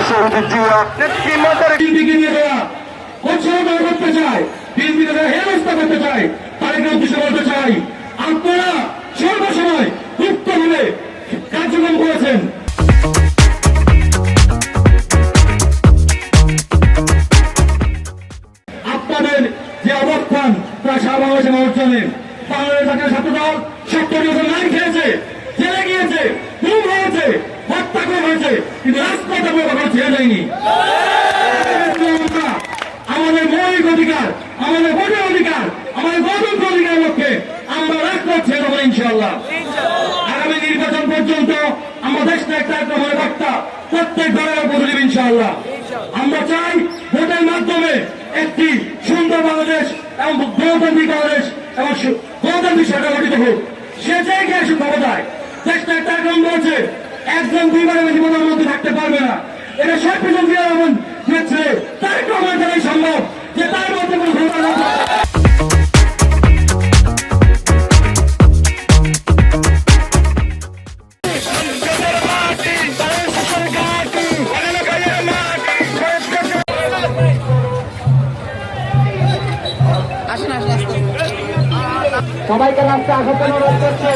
শহীদ জিয়া বিএনপিকে নিয়ে যারা উৎসাহিত করতে চায়, বিএনপিকে যারা হেনস্থা করতে চায়, তাদেরকে উদ্দেশ্য করতে চাই, আপনারা সর্বসময় গুপ্তভাবে কার্যক্রম করেছেন। আপনাদের যে অবস্থান তা সারা বাংলাদেশের মানুষ জানেন। বাংলাদেশ জাতীয় ছাত্রদল 70 বছর লাইন খেয়েছে, জেলে গিয়েছে, গুম হয়েছে, হত্যাকাণ্ড হয়েছে, কিন্তু রাজপথে কখনো ছেড়ে যায়নি। আমাদের মৌলিক অধিকার, আমাদের ভোটের অধিকার, আমাদের গণতন্ত্র অধিকারের লক্ষ্যে আমরা রাজপথ ছেড়ে দেবো ইনশাআল্লাহ। আগামী নির্বাচন পর্যন্ত আমরা দেশটা একটা মনে বার্তা প্রত্যেক দলের উপরে দেব ইনশাআল্লাহ। আমরা চাই ভোটের মাধ্যমে একটি সুন্দর বাংলাদেশ এবং গণতান্ত্রিক বাংলাদেশ এবং গণতান্ত্রিক সরকার গঠিত হোক। সে জায়গায় এসে ক্ষমতায় দেশটা একটা একরকম বলছে, একজন দুইবারের বেশি প্রধানমন্ত্রী থাকতে পারবে না। এটা শেখ মুজিবুর রহমান দিয়েছে, তার প্রমাণ করাই সম্ভব যে তার মধ্যে কোনো ক্ষমতা। সবাইকে রাস্তা আসার জন্য অনুরোধ করছে।